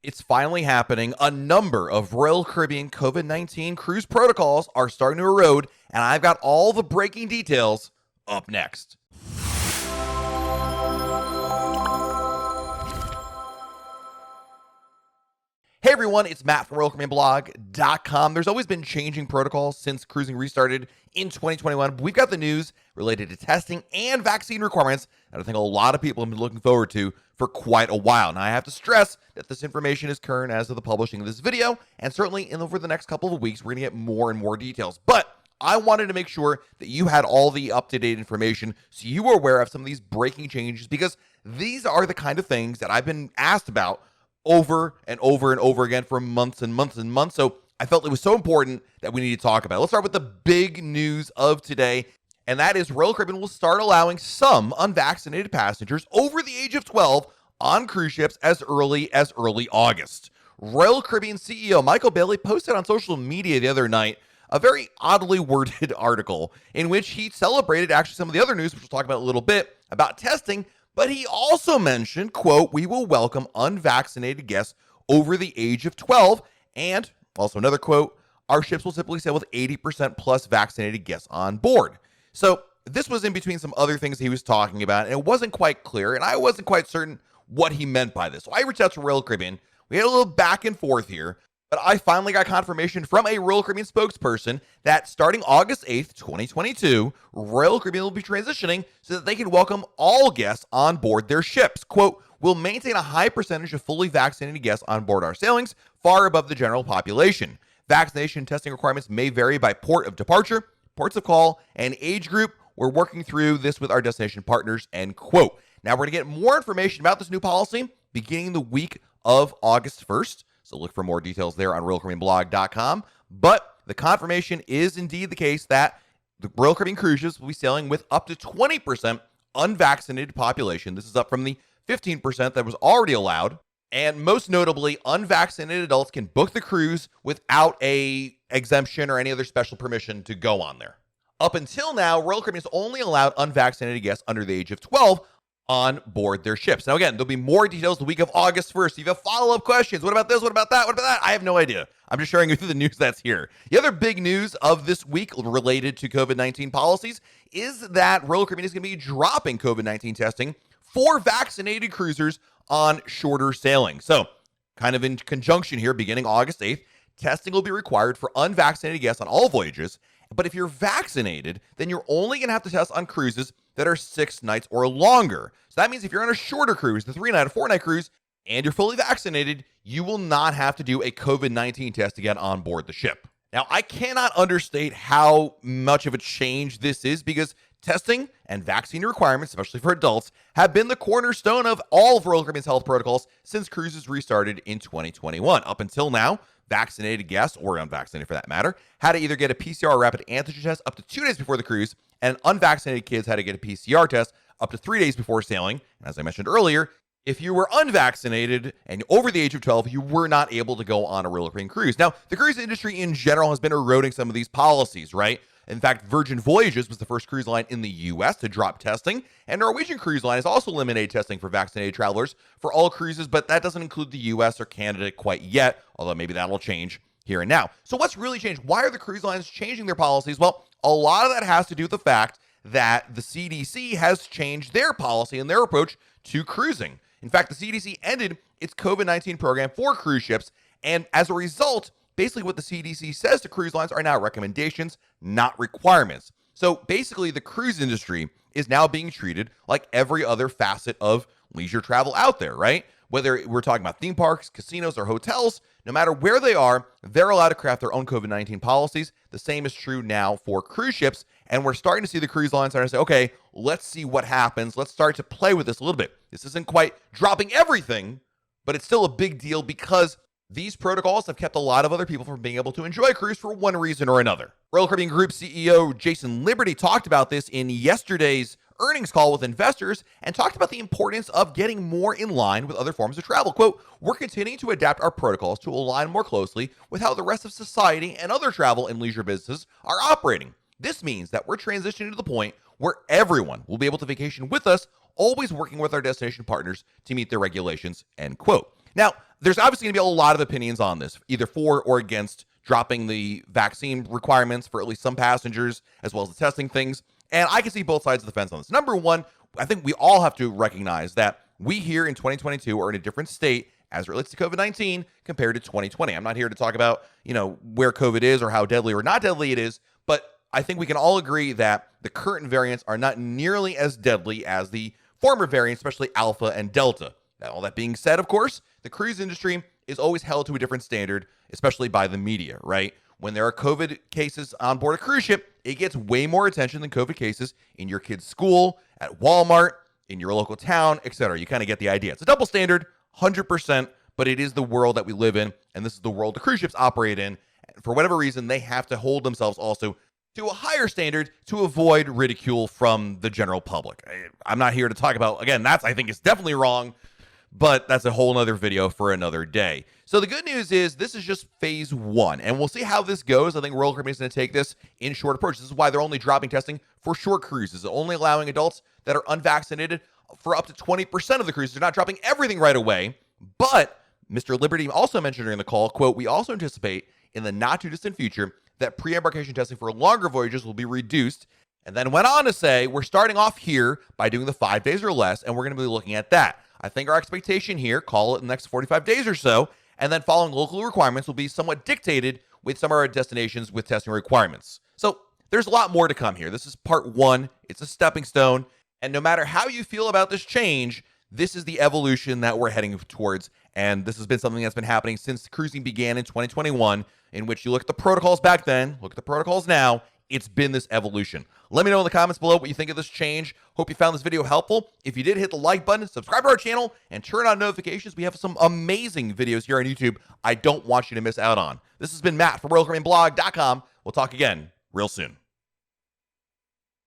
It's finally happening. A number of Royal Caribbean COVID-19 cruise protocols are starting to erode, and I've got all the breaking details up next. Hey everyone, it's Matt from RoyalCaribbeanBlog.com. There's always been changing protocols since cruising restarted in 2021. But we've got the news related to testing and vaccine requirements that I think a lot of people have been looking forward to for quite a while. Now, I have to stress that this information is current as of the publishing of this video, and certainly over the next couple of weeks, we're going to get more and more details. But I wanted to make sure that you had all the up-to-date information so you were aware of some of these breaking changes, because these are the kind of things that I've been asked about over and over and over again for months and months and months. So I felt it was so important that we need to talk about it. Let's start with the big news of today, and that is Royal Caribbean will start allowing some unvaccinated passengers over the age of 12 on cruise ships as early August. Royal Caribbean CEO Michael Bailey posted on social media the other night a very oddly worded article in which he celebrated actually some of the other news, which we'll talk about in a little bit, about testing. But he also mentioned, quote, "We will welcome unvaccinated guests over the age of 12. And also another quote, "Our ships will typically sail with 80% plus vaccinated guests on board." So this was in between some other things he was talking about, and it wasn't quite clear, and I wasn't quite certain what he meant by this. So I reached out to Royal Caribbean. We had a little back and forth here, but I finally got confirmation from a Royal Caribbean spokesperson that starting August 8th, 2022, Royal Caribbean will be transitioning so that they can welcome all guests on board their ships. Quote, "We'll maintain a high percentage of fully vaccinated guests on board our sailings, far above the general population. Vaccination testing requirements may vary by port of departure, ports of call, and age group. We're working through this with our destination partners," end quote. Now, we're going to get more information about this new policy beginning the week of August 1st. So look for more details there on RoyalCaribbeanBlog.com. But the confirmation is indeed the case that the Royal Caribbean cruise ships will be sailing with up to 20% unvaccinated population. This is up from the 15% that was already allowed. And most notably, unvaccinated adults can book the cruise without a exemption or any other special permission to go on there. Up until now, Royal Caribbean has only allowed unvaccinated guests under the age of 12 on board their ships. Now, again, there'll be more details the week of August 1st. If you have follow-up questions, what about this? What about that? What about that? I have no idea. I'm just sharing with you the news that's here. The other big news of this week related to COVID-19 policies is that Royal Caribbean is going to be dropping COVID-19 testing for vaccinated cruisers on shorter sailing. So, kind of in conjunction here, beginning August 8th, testing will be required for unvaccinated guests on all voyages. But if you're vaccinated, then you're only going to have to test on cruises that are 6 nights or longer. So that means if you're on a shorter cruise, the 3-night or 4-night cruise, and you're fully vaccinated, you will not have to do a COVID-19 test to get on board the ship. Now, I cannot understate how much of a change this is, because testing and vaccine requirements, especially for adults, have been the cornerstone of all of Royal Caribbean's health protocols since cruises restarted in 2021. Up until now, vaccinated guests, or unvaccinated for that matter, had to either get a PCR or rapid antigen test up to 2 days before the cruise, and unvaccinated kids had to get a PCR test up to 3 days before sailing. And as I mentioned earlier, if you were unvaccinated and over the age of 12, you were not able to go on a Royal Caribbean cruise. Now, the cruise industry in general has been eroding some of these policies, right? In fact, Virgin Voyages was the first cruise line in the U.S. to drop testing, and Norwegian Cruise Line has also eliminated testing for vaccinated travelers for all cruises, but that doesn't include the U.S. or Canada quite yet, although maybe that'll change here and now. So what's really changed? Why are the cruise lines changing their policies? Well, a lot of that has to do with the fact that the CDC has changed their policy and their approach to cruising. In fact, the CDC ended its COVID-19 program for cruise ships, and as a result, basically what the CDC says to cruise lines are now recommendations, not requirements. So basically, the cruise industry is now being treated like every other facet of leisure travel out there, right? Whether we're talking about theme parks, casinos, or hotels, no matter where they are, they're allowed to craft their own COVID-19 policies. The same is true now for cruise ships, and we're starting to see the cruise lines starting to say, okay, let's see what happens. Let's start to play with this a little bit. This isn't quite dropping everything, but it's still a big deal because these protocols have kept a lot of other people from being able to enjoy a cruise for one reason or another. Royal Caribbean Group CEO Jason Liberty talked about this in yesterday's earnings call with investors and talked about the importance of getting more in line with other forms of travel. Quote, "We're continuing to adapt our protocols to align more closely with how the rest of society and other travel and leisure businesses are operating. This means that we're transitioning to the point where everyone will be able to vacation with us, always working with our destination partners to meet their regulations," end quote. Now, there's obviously going to be a lot of opinions on this, either for or against dropping the vaccine requirements for at least some passengers, as well as the testing things. And I can see both sides of the fence on this. Number one, I think we all have to recognize that we here in 2022 are in a different state as it relates to COVID-19 compared to 2020. I'm not here to talk about, where COVID is or how deadly or not deadly it is, but I think we can all agree that the current variants are not nearly as deadly as the former variants, especially Alpha and Delta. Now, all that being said, of course, the cruise industry is always held to a different standard, especially by the media, right? When there are COVID cases on board a cruise ship, it gets way more attention than COVID cases in your kid's school, at Walmart, in your local town, etc. You kind of get the idea. It's a double standard, 100%, but it is the world that we live in, and this is the world the cruise ships operate in. For whatever reason, they have to hold themselves also to a higher standard to avoid ridicule from the general public. I'm not here to talk about, again, I think is definitely wrong, but that's a whole nother video for another day. So the good news is this is just phase one, and we'll see how this goes. I think Royal Caribbean is going to take this in short approach. This is why they're only dropping testing for short cruises, only allowing adults that are unvaccinated for up to 20% of the cruises. They're not dropping everything right away, but Mr. Liberty also mentioned during the call, quote, "We also anticipate in the not too distant future that pre-embarkation testing for longer voyages will be reduced," and then went on to say, "We're starting off here by doing the 5 days or less, and we're going to be looking at that. I think our expectation here, call it the next 45 days or so, and then following local requirements will be somewhat dictated with some of our destinations with testing requirements." So there's a lot more to come here. This is part one. It's a stepping stone. And no matter how you feel about this change, this is the evolution that we're heading towards. And this has been something that's been happening since cruising began in 2021, in which you look at the protocols back then, look at the protocols now, it's been this evolution. Let me know in the comments below what you think of this change. Hope you found this video helpful. If you did, hit the like button, subscribe to our channel, and turn on notifications. We have some amazing videos here on YouTube I don't want you to miss out on. This has been Matt from RoyalCaribbeanBlog.com. We'll talk again real soon.